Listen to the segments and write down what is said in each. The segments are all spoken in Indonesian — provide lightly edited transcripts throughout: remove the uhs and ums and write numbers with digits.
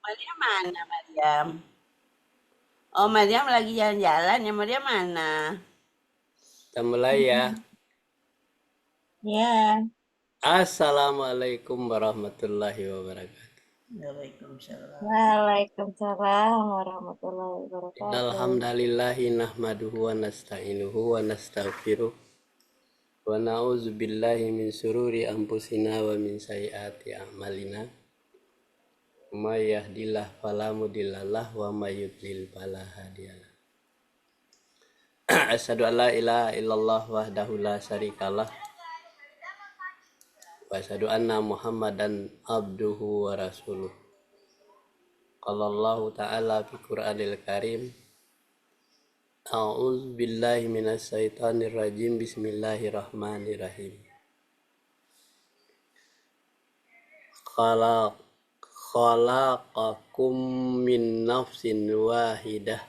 Maria mana Mariam? Oh, Mariam lagi jalan-jalan ya. Mariam mana? Kita mulai ya. Ya, Assalamualaikum warahmatullahi wabarakatuh. Waalaikumsalam. Waalaikumsalam warahmatullahi wabarakatuh. Innalhamdalillahi nahmaduhu wa nasta'inuhu wa nastaghfiruh wa na'udzu billahi min sururi anfusina wa min sayyiati a'malina. May yahdihillah fala mudhillalah wa may yudlil fala hadiyalah. Asyhadu an la ilaha illallah wahdahu la syarikalah wa asyhadu anna Muhammadan abduhu wa rasuluh. Qala Allah ta'ala fi Qur'anil Karim. A'udzu billahi minasy syaithanir rajim. Bismillahirrahmanirrahim. Khalaqakum min nafsin wahidah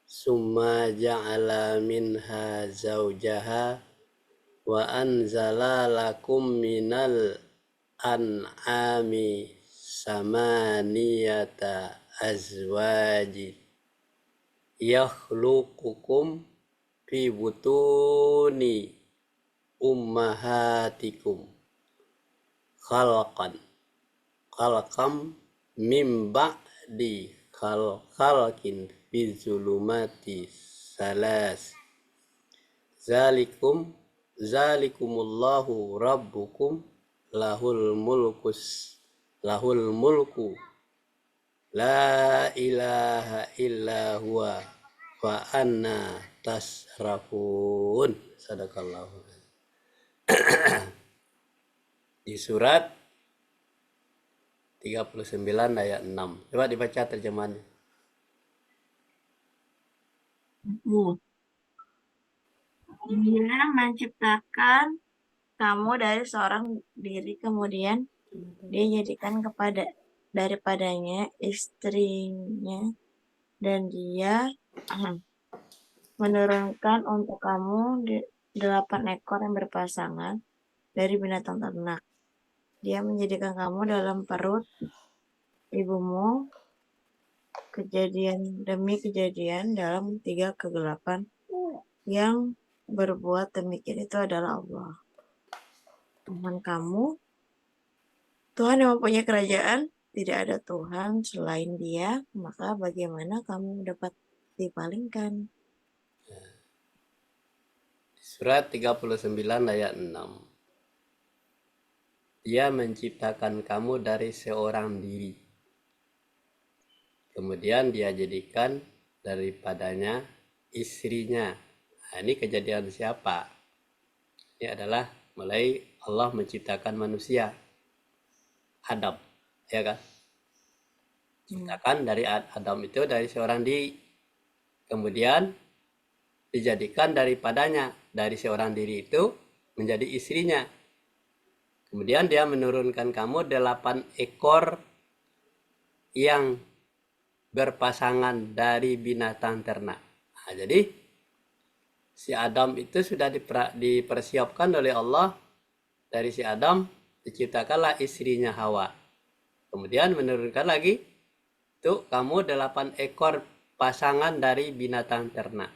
summa ja'ala minha zawjaha wa anzala lakum minal an'ami samaniyata azwajin yakhluqukum fi butuni ummahatikum khalqam mim ba'di khalqin fi zulumati salas zalikumullahu rabbukum lahul mulku la ilaha illa huwa wa anna tasrafun. Sadaqallahu. Di surat 39 ayat 6. Coba dibaca terjemahannya. Dia menciptakan kamu dari seorang diri, kemudian dia jadikan daripadanya istrinya, dan dia menurunkan untuk kamu 8 ekor yang berpasangan dari binatang ternak. Dia menjadikan kamu dalam perut ibumu kejadian demi kejadian dalam 3 kegelapan. Yang berbuat demikian itu adalah Allah, Tuhan kamu, Tuhan yang mempunyai kerajaan. Tidak ada Tuhan selain Dia, maka bagaimana kamu dapat dipalingkan? Surat 39 ayat 6. Dia menciptakan kamu dari seorang diri. Kemudian dia jadikan daripadanya istrinya. Nah, ini kejadian siapa? Ini adalah mulai Allah menciptakan manusia. Adam, ya kan? Ciptakan dari Adam itu dari seorang diri. Kemudian dijadikan daripadanya, dari seorang diri itu menjadi istrinya. Kemudian dia menurunkan kamu 8 ekor yang berpasangan dari binatang ternak. Nah, jadi si Adam itu sudah dipersiapkan oleh Allah. Dari si Adam diciptakanlah istrinya Hawa. Kemudian menurunkan lagi itu kamu 8 ekor pasangan dari binatang ternak.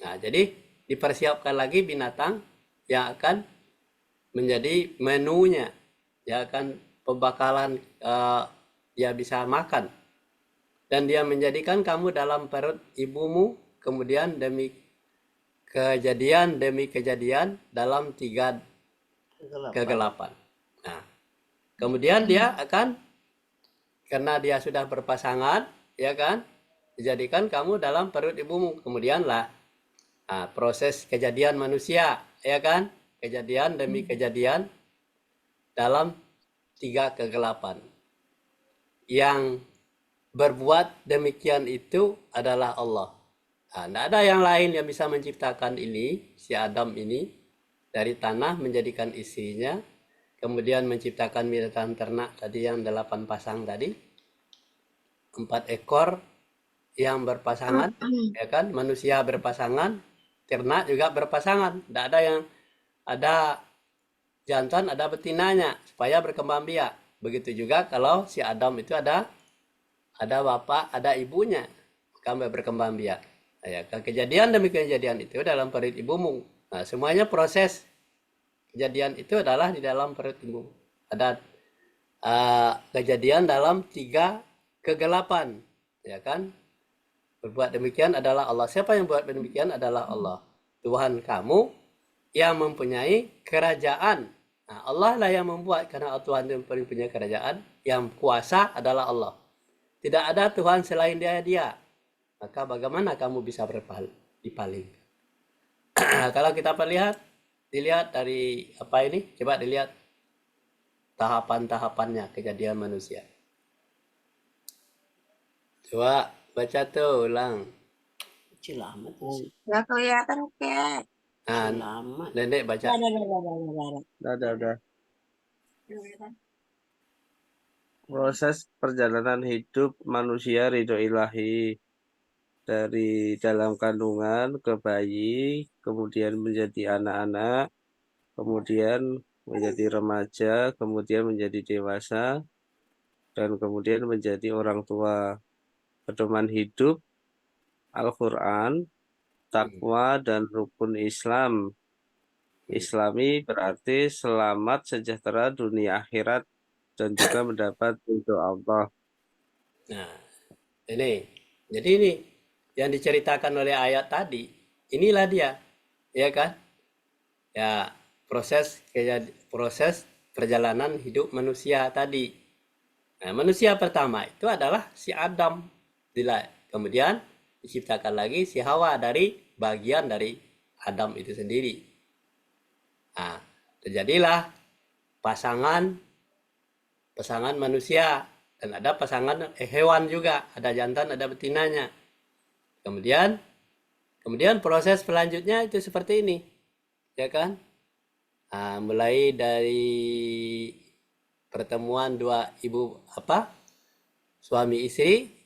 Nah, jadi dipersiapkan lagi binatang yang akan menjadi menunya, yang akan pembakalan dia bisa makan. Dan dia menjadikan kamu dalam perut ibumu, kemudian demi kejadian dalam 3 kegelapan. Nah, kemudian dia akan, karena dia sudah berpasangan, ya kan, dijadikan kamu dalam perut ibumu. Kemudianlah proses kejadian manusia, ya kan, kejadian demi kejadian dalam 3 kegelapan. Yang berbuat demikian itu adalah Allah. Nah, tidak ada yang lain yang bisa menciptakan ini, si Adam ini, dari tanah menjadikan istrinya, kemudian menciptakan binatang ternak tadi yang 8 pasang tadi, 4 ekor yang berpasangan, ya kan, manusia berpasangan, ternak juga berpasangan. Tidak ada yang ada jantan, ada betinanya supaya berkembang biak. Begitu juga kalau si Adam itu ada ada bapak, ada ibunya, sampai berkembang biak. Ya, kejadian demi kejadian itu dalam perut ibumu. Nah, semuanya proses kejadian itu adalah di dalam perut ibumu. Ada kejadian dalam 3 kegelapan, ya kan? Berbuat demikian adalah Allah. Siapa yang buat demikian adalah Allah. Tuhan kamu yang mempunyai kerajaan. Nah, Allah lah yang membuat, karena Tuhan yang mempunyai kerajaan, yang kuasa adalah Allah. Tidak ada Tuhan selain dia. Maka bagaimana kamu bisa dipaling? Kalau kita dilihat dari apa ini? Coba dilihat tahapan-tahapannya kejadian manusia. Coba baca tuh ulang. Kecil amat sih. Nggak kelihatan, Kek. Nah, Kecil amat. Nenek baca. Ada. Proses perjalanan hidup manusia ridho ilahi dari dalam kandungan ke bayi, kemudian menjadi anak-anak, kemudian menjadi remaja, kemudian menjadi dewasa, dan kemudian menjadi orang tua. Pedoman hidup, Al-Quran, takwa, dan rukun Islam. Islami berarti selamat sejahtera dunia akhirat dan juga mendapat ridho Allah. Nah, jadi ini yang diceritakan oleh ayat tadi, inilah dia, ya kan? Ya, proses perjalanan hidup manusia tadi. Nah, manusia pertama itu adalah si Adam. Kemudian diciptakan lagi si Hawa dari bagian dari Adam itu sendiri. Nah, terjadilah pasangan manusia, dan ada pasangan hewan juga, ada jantan, ada betinanya. Kemudian proses selanjutnya itu seperti ini, ya kan? Nah, mulai dari pertemuan dua suami istri.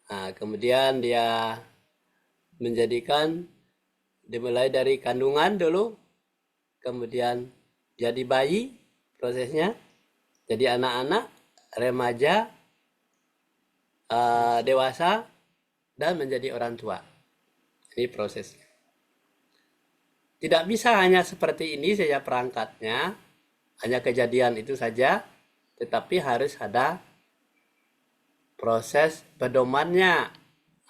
Nah, kemudian dia dimulai dari kandungan dulu, kemudian jadi bayi prosesnya, jadi anak-anak, remaja, dewasa, dan menjadi orang tua. Ini prosesnya. Tidak bisa hanya seperti ini saja perangkatnya, hanya kejadian itu saja, tetapi harus ada proses pedomannya.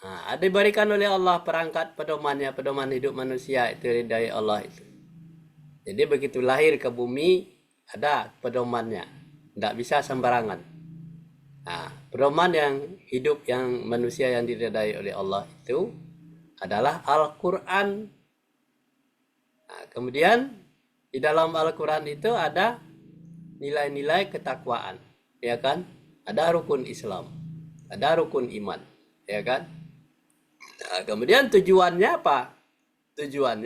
Nah, diberikan oleh Allah perangkat pedomannya, pedoman hidup manusia itu dari Allah itu. Jadi begitu lahir ke bumi ada pedomannya, tidak bisa sembarangan. Nah, pedoman yang hidup yang manusia yang diridai oleh Allah itu adalah Al-Quran. Nah, kemudian di dalam Al-Quran itu ada nilai-nilai ketakwaan, ya kan? Ada rukun Islam, ada rukun iman, ya kan? Nah, kemudian tujuannya apa? Tujuan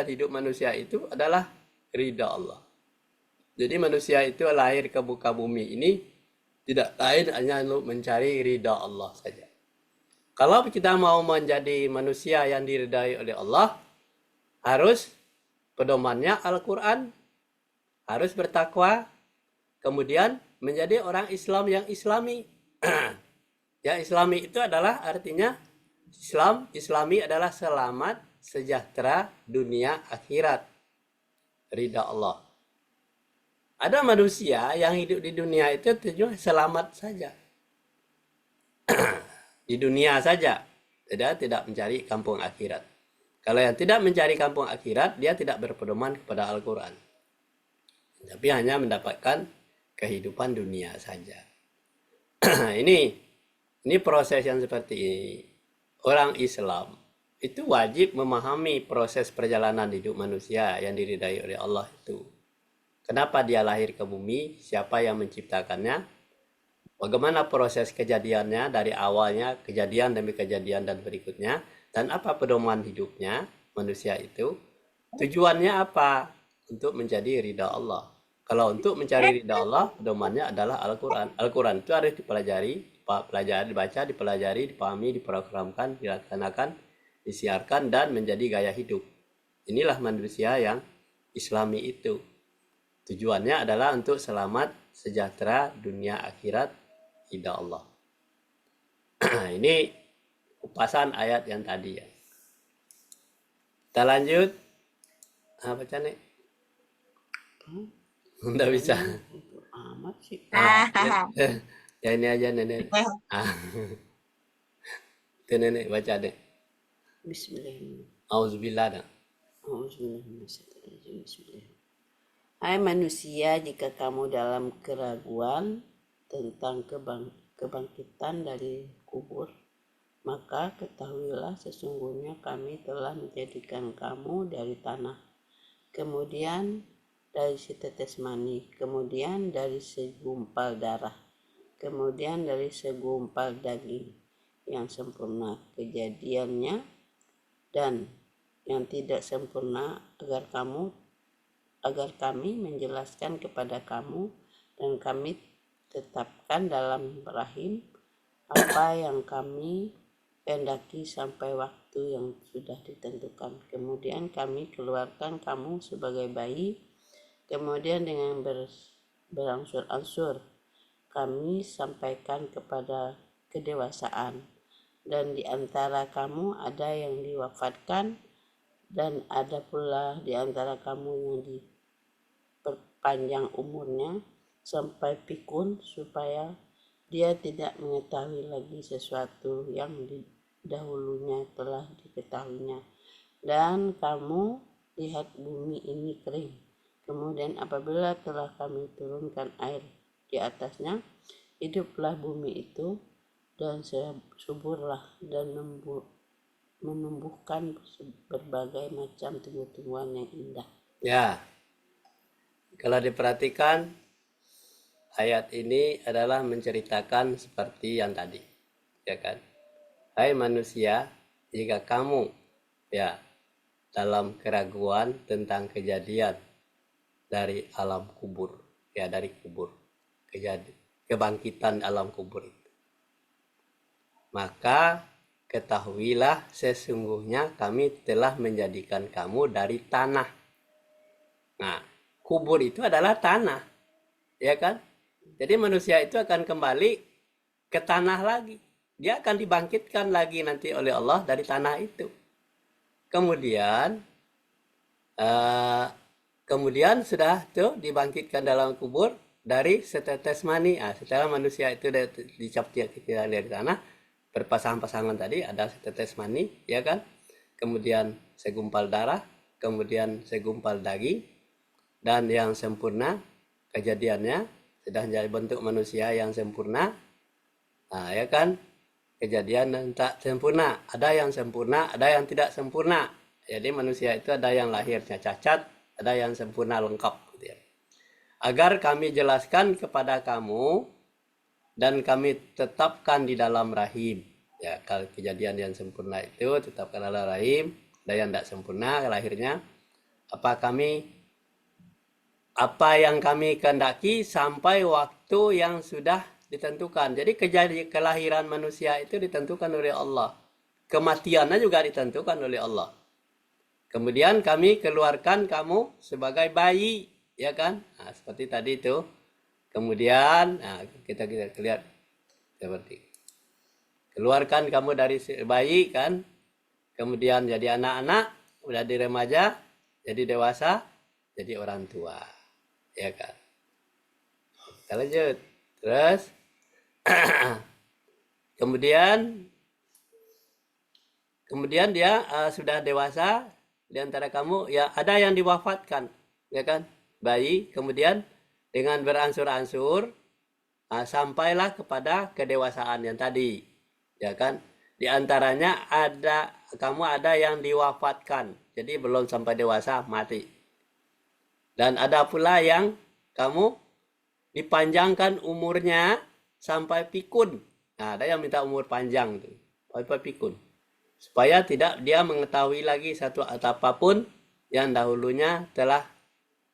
hidup manusia itu adalah ridha Allah. Jadi manusia itu lahir ke muka bumi ini tidak lain hanya untuk mencari ridha Allah saja. Kalau kita mau menjadi manusia yang diridai oleh Allah, harus pedomannya Al-Quran, harus bertakwa, kemudian menjadi orang Islam yang islami. Yang islami itu adalah artinya Islami adalah selamat sejahtera dunia akhirat, ridha Allah. Ada manusia yang hidup di dunia itu tujuan selamat saja. Di dunia saja, tidak mencari kampung akhirat. Kalau yang tidak mencari kampung akhirat, dia tidak berpedoman kepada Al-Quran, tapi hanya mendapatkan kehidupan dunia saja. Ini proses yang seperti ini. Orang Islam itu wajib memahami proses perjalanan hidup manusia yang diridai oleh Allah itu. Kenapa dia lahir ke bumi? Siapa yang menciptakannya? Bagaimana proses kejadiannya dari awalnya, kejadian demi kejadian dan berikutnya, dan apa pedoman hidupnya manusia itu? Tujuannya apa? Untuk menjadi ridha Allah. Kalau untuk mencari ridha Allah, pedomannya adalah Al-Quran. Al-Quran itu harus dibaca, dipelajari, dipahami, diprogramkan, dilaksanakan, disiarkan, dan menjadi gaya hidup. Inilah manusia yang Islami itu. Tujuannya adalah untuk selamat sejahtera dunia akhirat, ridha Allah. Ini kupasan ayat yang tadi ya. Kita lanjut. Apa nih? Nggak bisa. Amat sih. Ya ini aja nenek. Itu nenek baca deh. Bismillahirrahmanirrahim. Auzubillah dah. Auzubillahi. Bismillahirrahmanirrahim. Hai manusia, jika kamu dalam keraguan tentang kebangkitan dari kubur, maka ketahuilah sesungguhnya kami telah menjadikan kamu dari tanah, kemudian dari setetes mani, kemudian dari segumpal darah, kemudian dari segumpal daging yang sempurna kejadiannya dan yang tidak sempurna, agar kami menjelaskan kepada kamu dan kami tetapkan dalam rahim apa yang kami kehendaki sampai waktu yang sudah ditentukan. Kemudian kami keluarkan kamu sebagai bayi, kemudian dengan berangsur-angsur kami sampaikan kepada kedewasaan, dan di antara kamu ada yang diwafatkan, dan ada pula di antara kamu yang diperpanjang umurnya sampai pikun, supaya dia tidak mengetahui lagi sesuatu yang dahulunya telah diketahuinya. Dan kamu lihat bumi ini kering, kemudian apabila telah kami turunkan air di atasnya, hiduplah bumi itu dan suburlah dan menumbuhkan berbagai macam tumbuh-tumbuhan yang indah. Ya, kalau diperhatikan ayat ini adalah menceritakan seperti yang tadi, ya kan? Hai manusia, jika kamu ya dalam keraguan tentang kejadian dari alam kubur, ya dari kubur, kebangkitan alam kubur itu, maka ketahuilah sesungguhnya kami telah menjadikan kamu dari tanah. Nah, kubur itu adalah tanah, ya kan? Jadi manusia itu akan kembali ke tanah lagi. Dia akan dibangkitkan lagi nanti oleh Allah dari tanah itu. Kemudian sudah tuh dibangkitkan dalam kubur dari setetes mani. Setelah manusia itu dicapkan dari tanah, berpasang-pasangan tadi, ada setetes mani, ya kan? Kemudian segumpal darah, kemudian segumpal daging, dan yang sempurna kejadiannya sudah menjadi bentuk manusia yang sempurna. Ya kan? Kejadian yang tak sempurna, ada yang sempurna, ada yang tidak sempurna. Jadi manusia itu ada yang lahirnya cacat, ada yang sempurna lengkap, gitu ya. Agar kami jelaskan kepada kamu dan kami tetapkan di dalam rahim. Ya, kalau kejadian yang sempurna itu tetapkan dalam rahim, ada yang tidak sempurna lahirnya. Apa yang kami kehendaki sampai waktu yang sudah ditentukan. Jadi kelahiran manusia itu ditentukan oleh Allah. Kematiannya juga ditentukan oleh Allah. Kemudian kami keluarkan kamu sebagai bayi, ya kan? Seperti tadi itu. Kemudian kita lihat seperti keluarkan kamu dari bayi kan, kemudian jadi anak-anak, udah di remaja, jadi dewasa, jadi orang tua, ya kan? Kita lanjut. Terus kemudian dia sudah dewasa, di antara kamu ya ada yang diwafatkan, ya kan? Bayi, kemudian dengan beransur-ansur sampailah kepada kedewasaan yang tadi, ya kan? Di antaranya kamu ada yang diwafatkan, jadi belum sampai dewasa mati. Dan ada pula yang kamu dipanjangkan umurnya sampai pikun. Nah, ada yang minta umur panjang tuh, sampai pikun, supaya tidak dia mengetahui lagi satu apapun yang dahulunya telah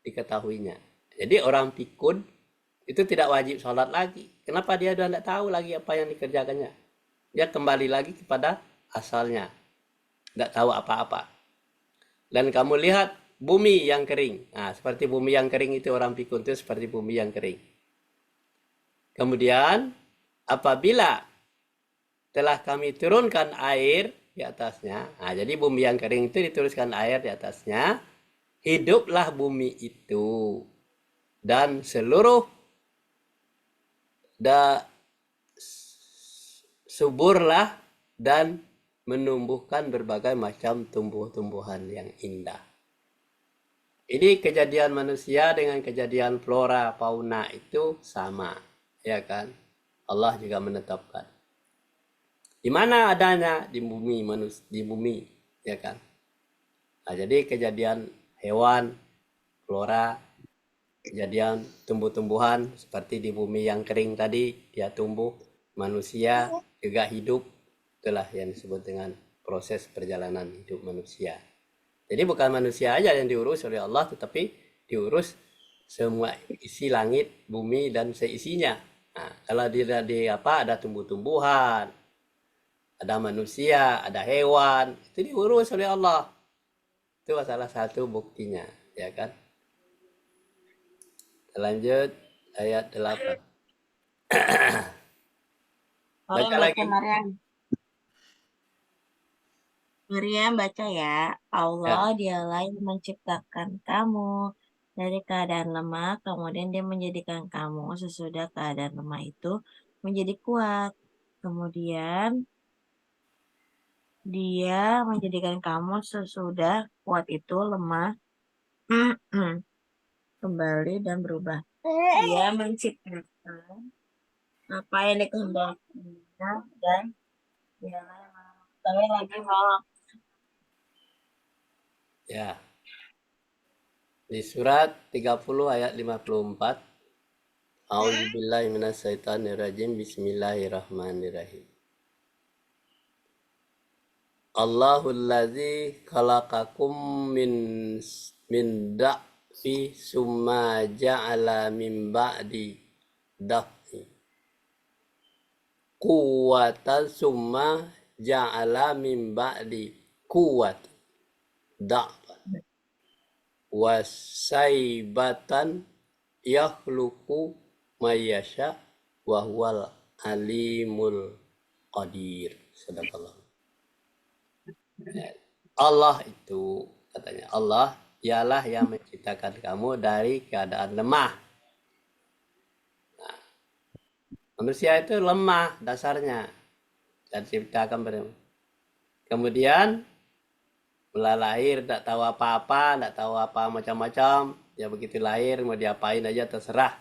diketahuinya. Jadi orang pikun itu tidak wajib sholat lagi. Kenapa? Dia sudah tidak tahu lagi apa yang dikerjakannya. Dia kembali lagi kepada asalnya, tidak tahu apa-apa. Dan kamu lihat bumi yang kering. Nah, seperti bumi yang kering itu, orang pikun itu seperti bumi yang kering. Kemudian apabila telah kami turunkan air di atasnya. Nah, jadi bumi yang kering itu diturunkan air di atasnya. Hiduplah bumi itu. Dan seluruh suburlah dan menumbuhkan berbagai macam tumbuh-tumbuhan yang indah. Ini kejadian manusia dengan kejadian flora fauna itu sama, ya kan? Allah juga menetapkan. Di mana adanya? Di bumi, di bumi, ya kan? Nah, jadi kejadian hewan, flora, kejadian tumbuh-tumbuhan seperti di bumi yang kering tadi dia tumbuh, manusia juga hidup, itulah yang disebut dengan proses perjalanan hidup manusia. Jadi bukan manusia aja yang diurus oleh Allah, tetapi diurus semua isi langit, bumi dan seisinya. Nah, kalau di apa ada tumbuh-tumbuhan, ada manusia, ada hewan, itu diurus oleh Allah. Itu salah satu buktinya, ya kan? Lanjut ayat 8. Baca lagi. Maryam baca ya. Allah dialah yang menciptakan kamu dari keadaan lemah, kemudian dia menjadikan kamu sesudah keadaan lemah itu menjadi kuat. Kemudian dia menjadikan kamu sesudah kuat itu lemah kembali dan berubah. Dia menciptakan apa yang dikehendakinya dan dialah yang mengetahui lagi mau. Ya. Di surat 30 ayat 54. A'udzubillahi minasyaitonirrajim. Bismillahirrahmanirrahim. Allahul ladzi khalaqakum min da'fi summa ja'ala min ba'di da'fi quwwatan summa ja'ala min ba'di quwwat da'fan wasaibatan yakhluqu mayyasha wa huwal alimul qadir. Sadaqallah. Allah itu, katanya Allah ialah yang menciptakan kamu dari keadaan lemah. Nah, manusia itu lemah dasarnya dan diciptakan berlemah. Kemudian mulai lahir tidak tahu apa-apa, tidak tahu apa macam-macam, ya begitu lahir mau diapain aja terserah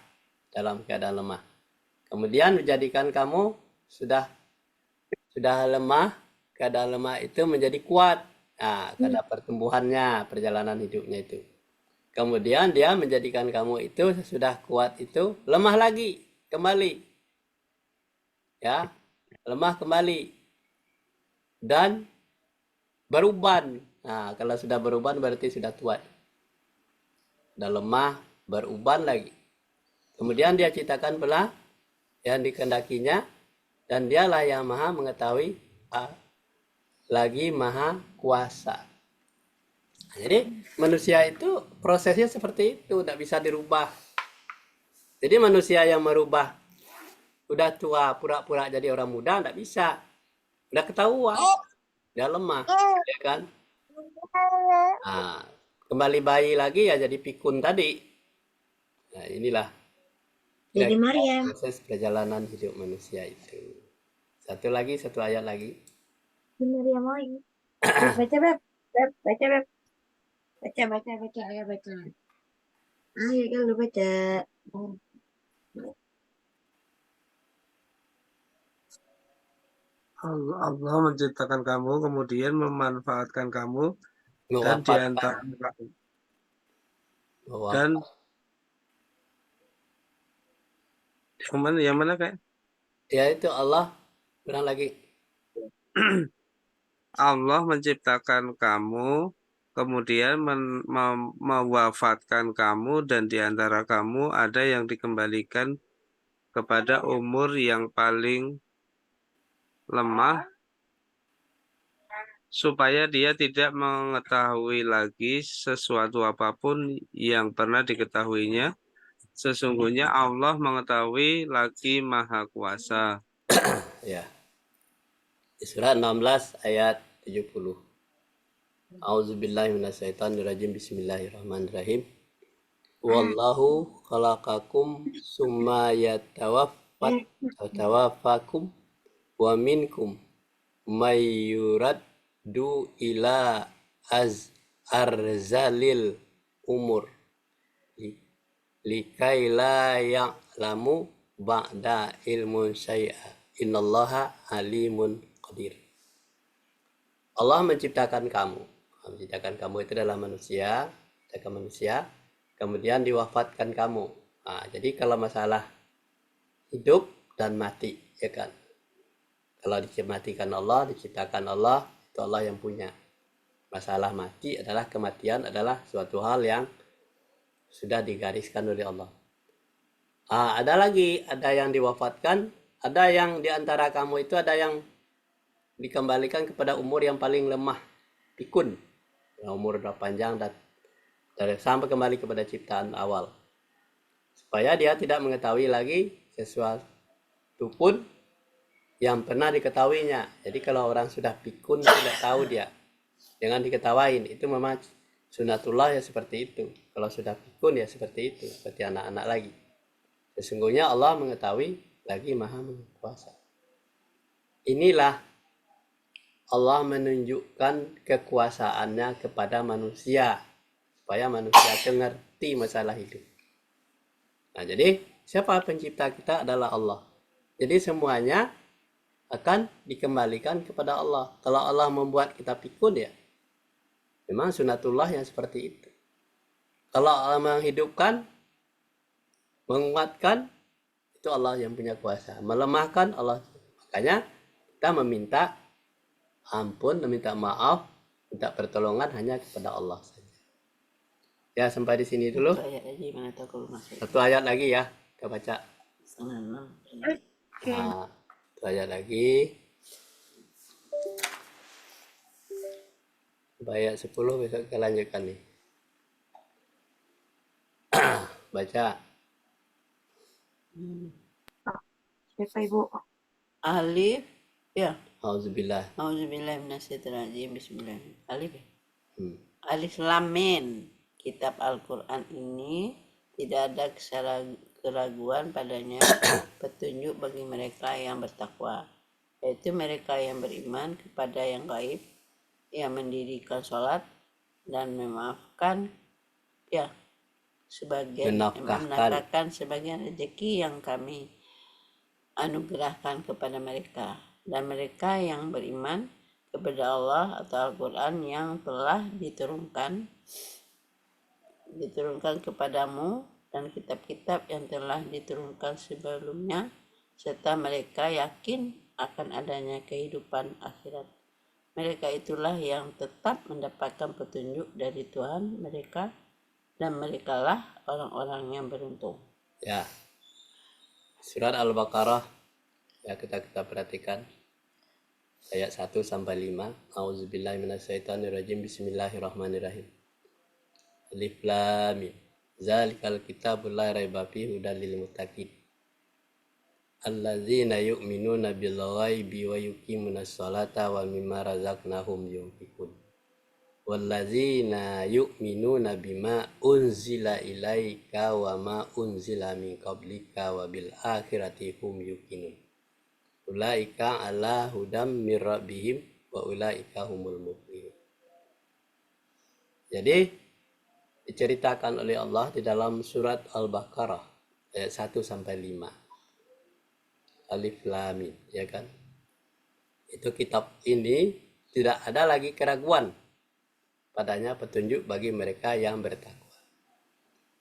dalam keadaan lemah. Kemudian menjadikan kamu sudah lemah, keadaan lemah itu menjadi kuat. Nah, karena pertumbuhannya, perjalanan hidupnya itu. Kemudian dia menjadikan kamu itu sudah kuat itu lemah lagi, kembali. Ya, lemah kembali. Dan beruban. Nah, kalau sudah beruban berarti sudah tua. Sudah lemah, beruban lagi. Kemudian dia ciptakan pula yang dikehendakinya, dan dialah yang maha mengetahui lagi maha kuasa. Jadi manusia itu prosesnya seperti itu, tidak bisa dirubah. Jadi manusia yang merubah udah tua pura-pura jadi orang muda tidak bisa, udah ketahuan dia lemah, ya kan? Nah, kembali bayi lagi ya jadi pikun tadi. Nah, inilah Jadi Maryam. proses perjalanan hidup manusia itu. Satu ayat lagi. Maryam lagi. Baca Beb. Baca Beb. Baca. Ayo baca. Ayo kan lu baca. Allah menciptakan kamu, kemudian memanfaatkan kamu, dan diantara dan yang mana kayak? Ya itu Allah, bilang lagi. Allah menciptakan kamu, kemudian mewafatkan kamu, dan diantara kamu ada yang dikembalikan kepada umur yang paling lemah, supaya dia tidak mengetahui lagi sesuatu apapun yang pernah diketahuinya. Sesungguhnya Allah mengetahui lagi Maha Kuasa. Ya. Di surat 16 ayat 70. A'udzubillahi minasyaitonirrajim. Bismillahirrahmanirrahim. Wallahu khalaqakum summa yatawaffakum wa minkum may yuraddu ila arzalil umur likai la ya'lamu ba'da ilmun syai'a innallaha alimun qadir. Allah menciptakan kamu. Menciptakan kamu itu adalah manusia, kemudian diwafatkan kamu. Nah, jadi kalau masalah hidup dan mati, ya kan? Kalau dimatikan Allah, diciptakan Allah, itu Allah yang punya. Masalah mati adalah kematian adalah suatu hal yang sudah digariskan oleh Allah. Ada yang diwafatkan, ada yang diantara kamu itu ada yang dikembalikan kepada umur yang paling lemah, pikun. Umur udah panjang dan sampai kembali kepada ciptaan awal. Supaya dia tidak mengetahui lagi sesuatu pun yang pernah diketahuinya. Jadi kalau orang sudah pikun tidak tahu dia, jangan diketawain. Itu memang sunatullah ya seperti itu. Kalau sudah pikun ya seperti itu, seperti anak-anak lagi. Sesungguhnya Allah mengetahui lagi Maha Kuasa. Inilah Allah menunjukkan kekuasaannya kepada manusia supaya manusia itu ngerti masalah hidup. Nah, jadi siapa pencipta kita adalah Allah. Jadi semuanya akan dikembalikan kepada Allah. Kalau Allah membuat kita pikun ya memang sunatullah yang seperti itu. Kalau Allah menghidupkan, menguatkan, itu Allah yang punya kuasa. Melemahkan Allah. Makanya kita meminta ampun, meminta maaf, minta pertolongan hanya kepada Allah saja. Ya, sampai di sini dulu. Satu ayat lagi ya, kita baca. Nah, satu ayat lagi. Ayat 10 besok kita lanjutkan nih. Baca. Siapa Ibu? Alif, ya. Auzubillah. Minasyaitonirrajim. Bismillah. Alif. Alif Lam Mim. Kitab Al-Quran ini tidak ada keraguan padanya petunjuk bagi mereka yang bertakwa, yaitu mereka yang beriman kepada yang gaib, yang mendirikan sholat dan memaafkan ya menafkahkan sebagian rezeki yang kami anugerahkan kepada mereka, dan mereka yang beriman kepada Allah atau Al-Quran yang telah diturunkan kepadamu dan kitab-kitab yang telah diturunkan sebelumnya, serta mereka yakin akan adanya kehidupan akhirat. Mereka itulah yang tetap mendapatkan petunjuk dari Tuhan mereka, dan merekalah orang-orang yang beruntung. Ya. Surat Al-Baqarah ya, kita perhatikan ayat 1 sampai 5. Auzubillahi minasyaitonirrajim. Bismillahirrahmanirrahim. Alif Lam Mim. Zalikal kitabul la raiba fihi hudal lil muttaqin. Alladzina yu'minuna bil ghaibi wa yuqimunas sholata wa mimma razaqnahum yunfiqun. Walladzina yu'minuna bima unzila ilaika wa ma unzila min qablika wa bil akhirati hum yuqinun. Ulaika ala hudam mir rabbihim wa ulaika humul muflihun. Jadi diceritakan oleh Allah di dalam surat Al-Baqarah ayat 1 sampai 5. Alif Lam Mim, ya kan? Itu kitab ini tidak ada lagi keraguan padanya petunjuk bagi mereka yang bertakwa.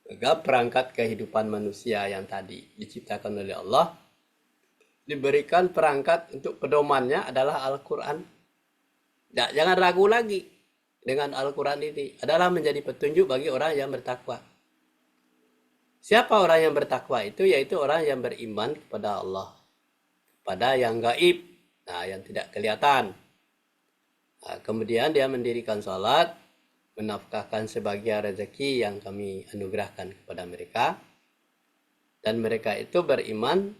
Maka perangkat kehidupan manusia yang tadi diciptakan oleh Allah diberikan perangkat untuk pedomannya adalah Al-Quran. Jangan ragu lagi dengan Al-Quran ini adalah menjadi petunjuk bagi orang yang bertakwa. Siapa orang yang bertakwa itu? Yaitu orang yang beriman kepada Allah, kepada yang gaib, yang tidak kelihatan. Kemudian dia mendirikan salat, menafkahkan sebagian rezeki yang kami anugerahkan kepada mereka, dan mereka itu beriman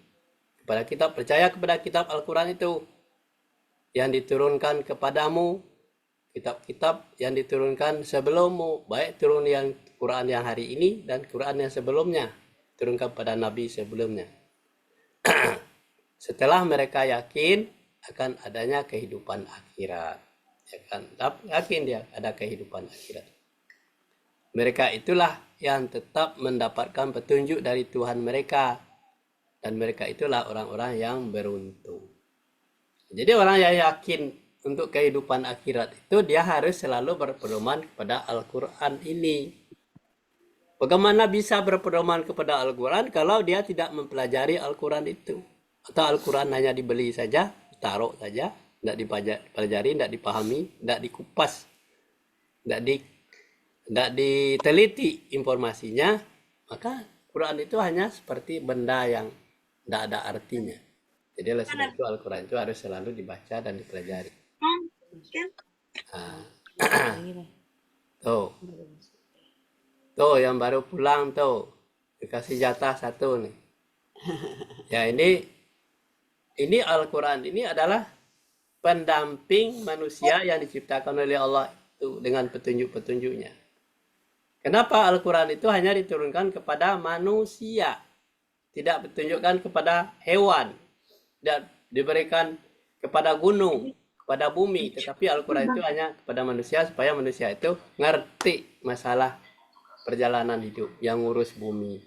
kepada kitab, percaya kepada kitab Al-Quran itu. yang diturunkan kepadamu, kitab-kitab yang diturunkan sebelummu, baik turun yang Quran yang hari ini dan Quran yang sebelumnya, turunkan pada nabi sebelumnya. Setelah mereka yakin akan adanya kehidupan akhirat, ya kan? Yakin dia ada kehidupan akhirat. Mereka itulah yang tetap mendapatkan petunjuk dari Tuhan mereka, dan mereka itulah orang-orang yang beruntung. Jadi orang yang yakin untuk kehidupan akhirat itu dia harus selalu berpedoman kepada Al-Quran ini. Bagaimana bisa berpedoman kepada Al-Quran kalau dia tidak mempelajari Al-Quran itu? Atau Al-Quran hanya dibeli saja, taruh saja, tidak dipelajari, tidak dipahami, tidak dikupas, tidak diteliti informasinya, maka Quran itu hanya seperti benda yang tidak ada artinya. Jadi oleh sebab itu Al-Quran itu harus selalu dibaca dan dipelajari. Tuh yang baru pulang tuh dikasih jatah satu nih. Ya ini Al-Quran ini adalah pendamping manusia yang diciptakan oleh Allah itu dengan petunjuk-petunjuknya. Kenapa Al-Quran itu hanya diturunkan kepada manusia, tidak ditunjukkan kepada hewan, tidak diberikan kepada gunung, kepada bumi, tetapi Al-Quran itu hanya kepada manusia supaya manusia itu ngerti masalah perjalanan hidup yang ngurus bumi.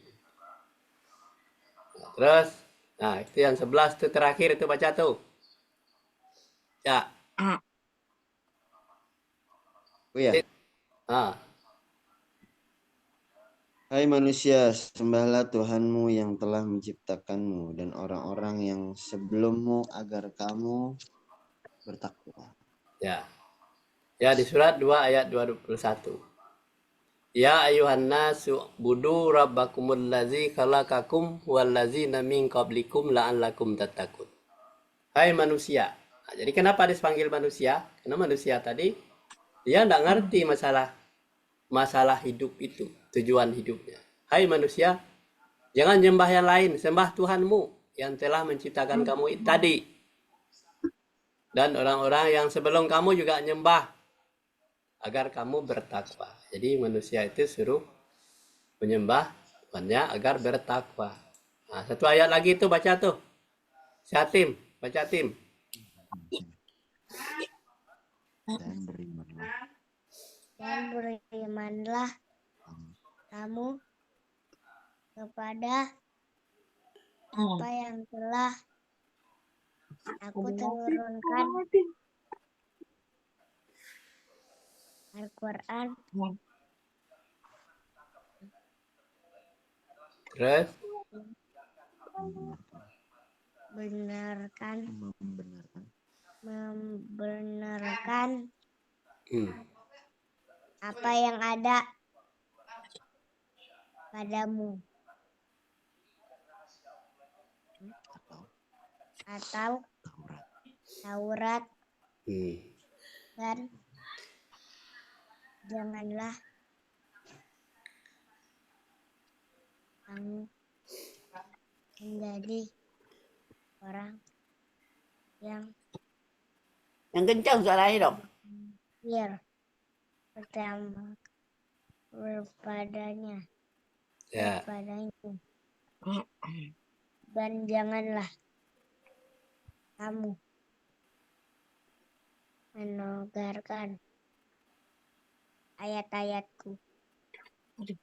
Nah, terus, nah itu yang 11 itu terakhir itu baca tuh. Ya. Oh ya. Hai manusia, sembahlah Tuhanmu yang telah menciptakanmu dan orang-orang yang sebelummu agar kamu bertakwa. Ya. Ya di surat 2 ayat 21. Ya ayuhan nasu budu rabbakumul ladzi khalaqakum wal ladzina min qablikum la'allakum tattaqun. Hai manusia. Nah, jadi kenapa dipanggil manusia? Karena manusia tadi dia tidak ngerti masalah hidup itu, tujuan hidupnya. Hai manusia, jangan nyembah yang lain, sembah Tuhanmu yang telah menciptakan kamu tadi. Dan orang-orang yang sebelum kamu juga nyembah agar kamu bertakwa. Jadi manusia itu suruh menyembah Tuhannya agar bertakwa. Nah, satu ayat lagi itu baca tuh. Syatim, baca tim. Dan berimanlah kamu kepada apa yang telah aku turunkan, Al-Quran, Terus membenarkan apa yang ada padamu atau Taurat, dan janganlah kamu menjadi orang yang kencang suaranya dong. kafir pertama kepadanya. ya. Dan janganlah kamu menogarkan ayat-ayatku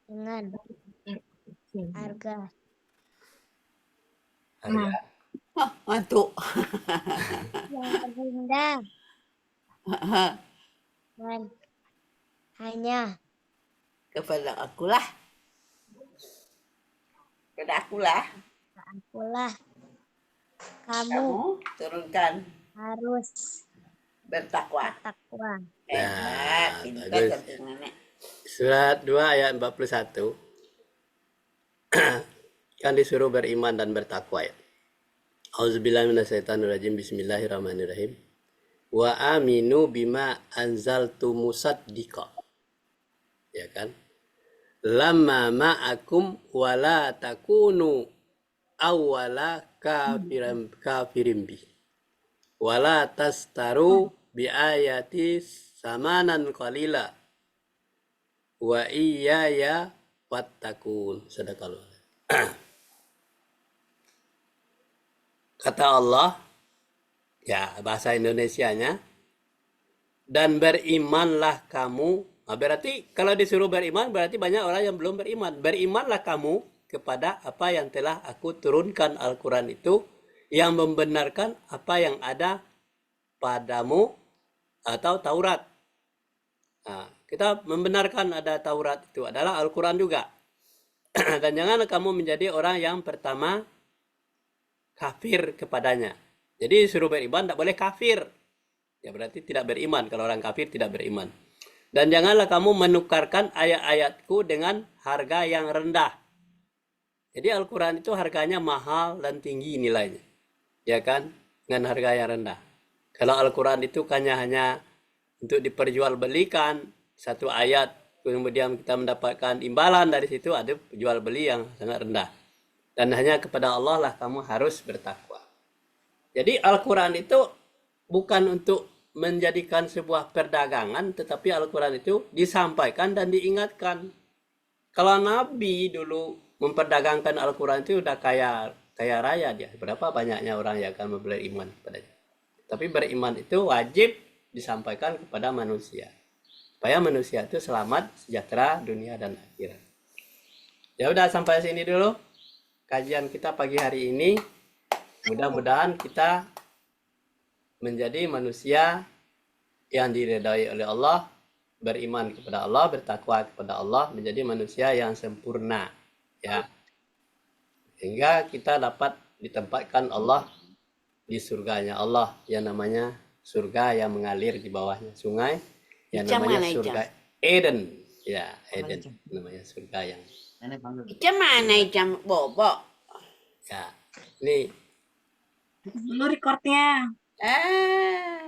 dengan harga Ngantuk. yang rendah dan hanya Kepada akulah kamu turunkan Nah, harus bertakwa. Pintar bagus. satu nenek. Surat 2 ayat 41 kan disuruh beriman dan bertakwa ya. Auzubillahi minasyaitonirrajim. Bismillahirrahmanirrahim. Wa aminu bima anzaltu musaddiqa. Ya kan? Lamma ma'akum wala takunu awwala kafirin bi. wala tastaru bi ayati samanan qalila wa iyaya wattaqun. Sadaqallah. Kata Allah, ya bahasa Indonesianya, dan berimanlah kamu. Nah, berarti kalau disuruh beriman, berarti banyak orang yang belum beriman. Berimanlah kamu kepada apa yang telah aku turunkan Al-Quran itu, yang membenarkan apa yang ada padamu atau Taurat. Nah, kita membenarkan ada Taurat itu adalah Al-Quran juga. Dan jangan kamu menjadi orang yang pertama kafir kepadanya. Jadi suruh beriman, tidak boleh kafir. Ya berarti tidak beriman. Kalau orang kafir tidak beriman. Dan janganlah kamu menukarkan ayat-ayatku dengan harga yang rendah. Jadi Al-Quran itu harganya mahal dan tinggi nilainya. Ya kan? Dengan harga yang rendah. Kalau Al-Quran itu hanya untuk diperjualbelikan satu ayat, kemudian kita mendapatkan imbalan dari situ, ada jual beli yang sangat rendah. Dan hanya kepada Allah lah kamu harus bertakwa. Jadi Al-Quran itu bukan untuk menjadikan sebuah perdagangan, tetapi Al-Quran itu disampaikan dan diingatkan. Kalau Nabi dulu memperdagangkan Al-Quran itu udah kaya raya dia. Berapa banyaknya orang yang akan beriman kepadanya. Tapi beriman itu wajib disampaikan kepada manusia. Supaya manusia itu selamat, sejahtera, dunia dan akhirat. Ya udah sampai sini dulu kajian kita pagi hari ini. Mudah-mudahan kita menjadi manusia yang diridhai oleh Allah, beriman kepada Allah, bertakwa kepada Allah, menjadi manusia yang sempurna, ya. Sehingga kita dapat ditempatkan Allah di surganya Allah, yang namanya surga yang mengalir di bawahnya sungai, yang namanya surga Eden, ya Eden, namanya surga yang. Icam mana Icam Bobo? Ya, ini Dulu recordnya. Ah.